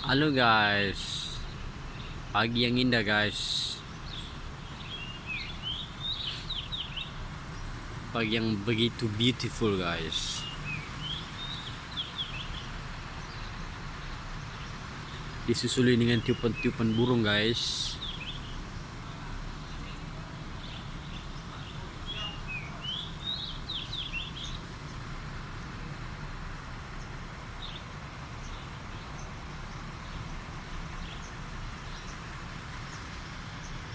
Halo guys, pagi yang indah guys, pagi yang begitu beautiful guys. Disusuli dengan tiupan-tiupan burung guys.